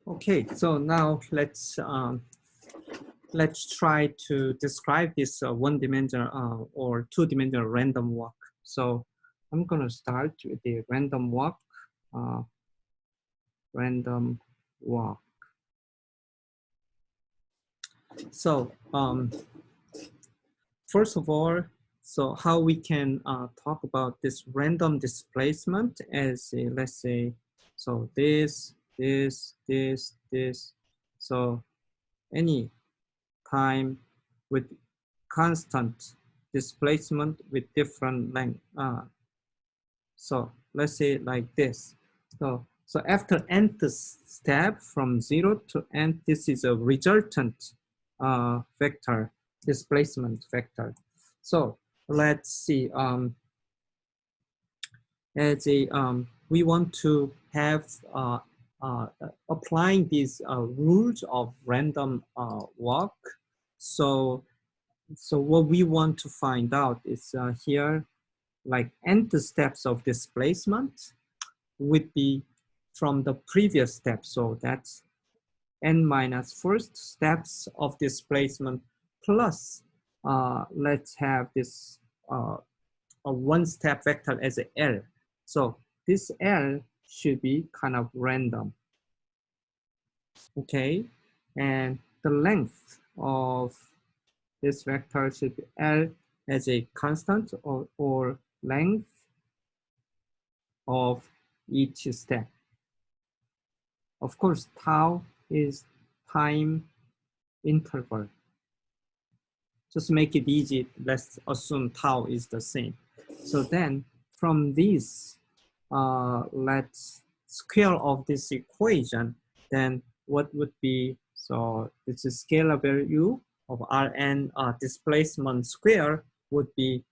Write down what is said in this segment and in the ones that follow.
Okay, so now let's try to describe this one-dimensional or two-dimensional random walk. So I'm gonna start with the random walk. Uh, random walk. So first of all, so how we can talk about this random displacement as a, let's say, so this. So any time with constant displacement with different length. So let's say like this. So after nth step from 0 to n, this is a resultant vector, displacement vector. So let's see, as a, we want to have applying these rules of random walk. So what we want to find out is here, like nth steps of displacement would be from the previous step. So that's n minus first steps of displacement plus, let's have this a one step vector as a L. So this L should be kind of random. Okay, and the length of this vector should be L as a constant or length of each step. Of course, tau is time interval. Just make it easy, let's assume tau is the same. So then from this, let's square of this equation, then what would be, so this is scalar value of Rn displacement square would be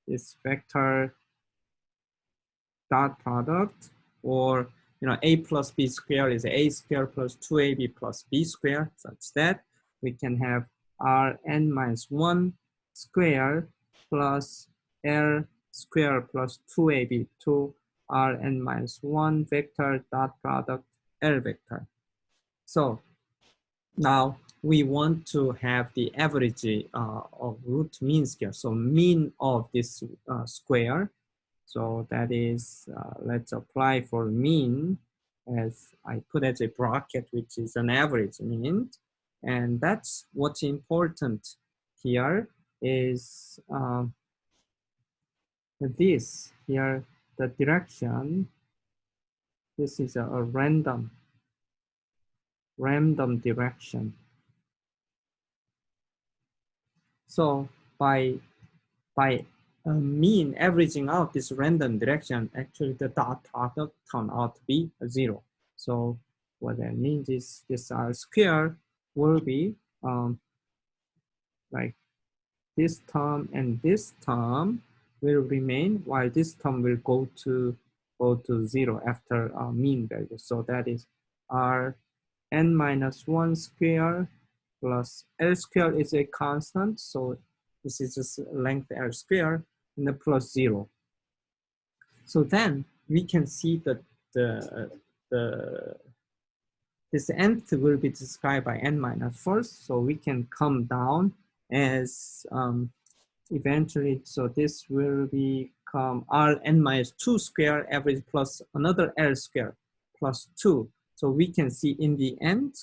this vector dot product, or a plus b square is a square plus 2ab plus b square, such that we can have Rn minus 1 square plus L square plus 2ab to Rn minus 1 vector dot product L vector. So now we want to have the average of root mean square. So mean of this square. So that is, let's apply for mean as I put as a bracket, which is an average mean. And that's what's important here is this here, the direction. This is a random direction. So by mean averaging out this random direction, actually the dot product turn out to be 0. So what that means is this R square will be like this term and this term will remain, while this term will go to 0 after mean value. So that is Rn minus 1 square plus L square is a constant. So this is just length L square and the plus 0. So then we can see that this nth will be described by n minus first. So we can come down as eventually, so this will become Rn minus 2 square average plus another L square plus 2. So we can see in the end,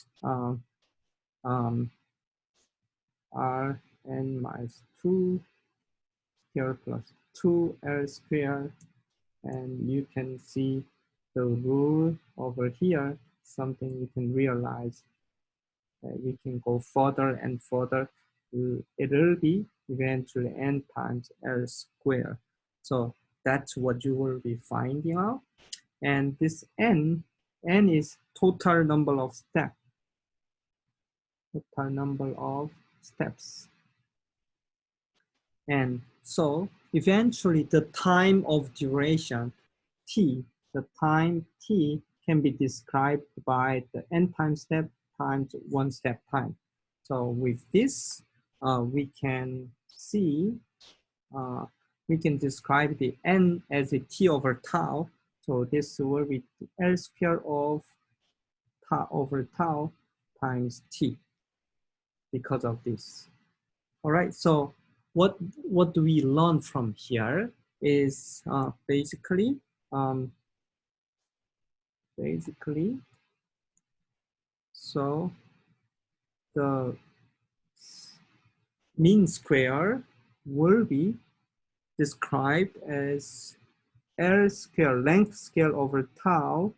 Rn minus 2 square plus 2 L square, and you can see the rule over here, something you can realize that we can go further and further. It will be eventually n times L square. So that's what you will be finding out. And this n is total number of steps. Total number of steps. And so eventually the time of duration t, the time t can be described by the n time step times 1 step time. So with this, we can see, we can describe the n as a t over tau. So this will be L square of tau over tau times t because of this. All right, so what do we learn from here is basically so the mean square will be described as L square, length scale over tau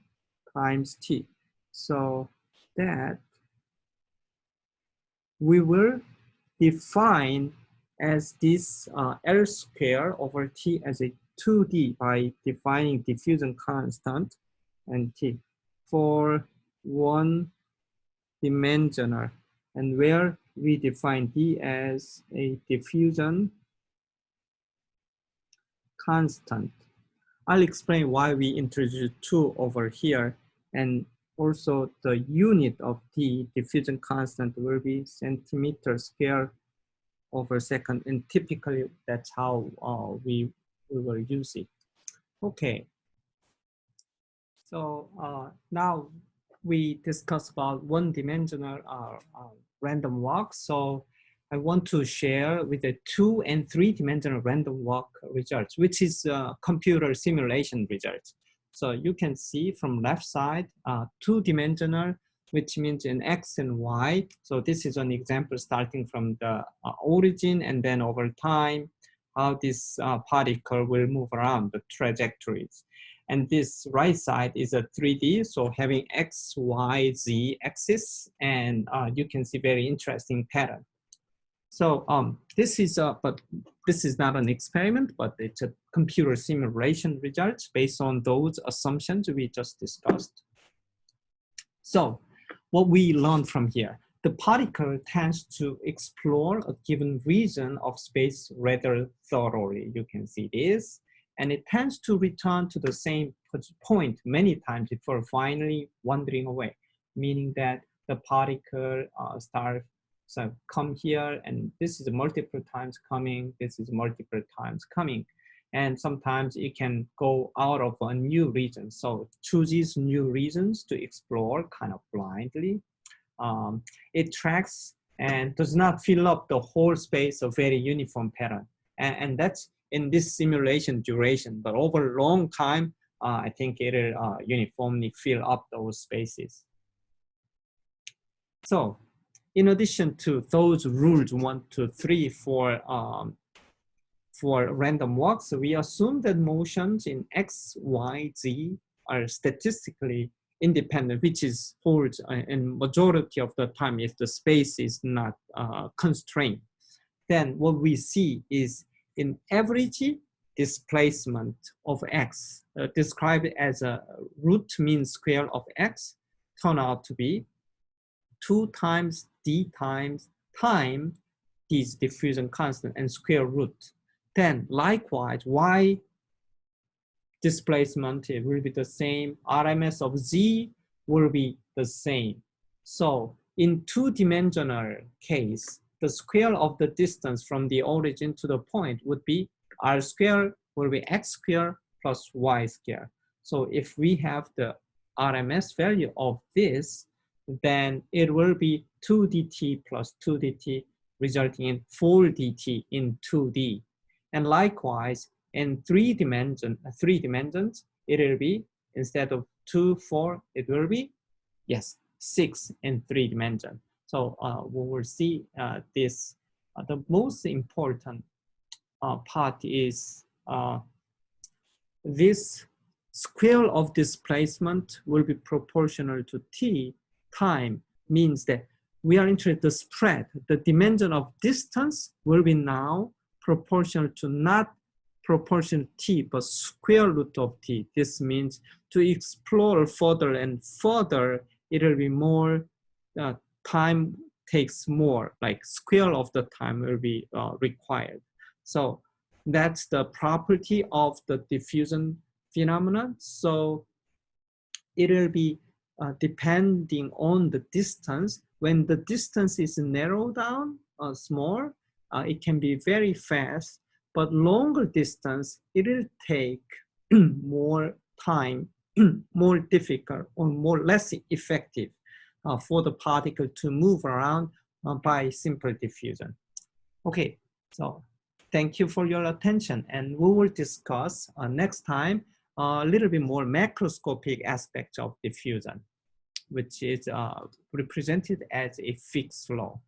times t. So that we will define as this L square over t as a 2D by defining diffusion constant and t for one dimensional, and where we define d as a diffusion constant. I'll explain why we introduce 2 over here, and also the unit of the diffusion constant will be centimeter square over second, and typically that's how we will use it. Okay, so now we discuss about one-dimensional random walk. So I want to share with the 2- and 3-dimensional random walk results, which is computer simulation results. So you can see from left side, 2-dimensional, which means in X and Y. So this is an example starting from the origin and then over time, how this particle will move around the trajectories. And this right side is a 3D, so having X, Y, Z axis, and you can see very interesting pattern. So this is not an experiment, but it's a computer simulation results based on those assumptions we just discussed. So what we learned from here, the particle tends to explore a given region of space rather thoroughly. You can see this. And it tends to return to the same point many times before finally wandering away, meaning that the particle come here, and this is multiple times coming, this is multiple times coming. And sometimes it can go out of a new region. So chooses new regions to explore kind of blindly. It tracks and does not fill up the whole space of very uniform pattern. And that's in this simulation duration, but over a long time, I think it'll uniformly fill up those spaces. So in addition to those rules 1, 2, 3 for random walks, we assume that motions in X, Y, Z are statistically independent, which is holds in majority of the time if the space is not constrained. Then what we see is in average displacement of X, described as a root mean square of X, turn out to be 2 times d times time is diffusion constant and square root. Then likewise, Y displacement will be the same, RMS of Z will be the same. So in 2-dimensional case, the square of the distance from the origin to the point would be R square will be X square plus Y square. So if we have the RMS value of this, then it will be 2 dt plus 2 dt, resulting in 4 dt in 2D. And likewise, in 3 dimensions, it will be, instead of 2, 4, it will be, yes, 6 in 3 dimensions. So we will see this. The most important part is this square of displacement will be proportional to t. Time means that we are interested in the spread. The dimension of distance will be now proportional to not proportional t, but square root of t. This means to explore further and further, it will be more, time takes more, like square of the time will be required. So that's the property of the diffusion phenomenon. So it will be depending on the distance. When the distance is narrowed down, small, it can be very fast, but longer distance, it will take more time, more difficult, or less effective. for the particle to move around by simple diffusion. Okay, so thank you for your attention, and we will discuss next time a little bit more macroscopic aspects of diffusion, which is represented as a fixed law.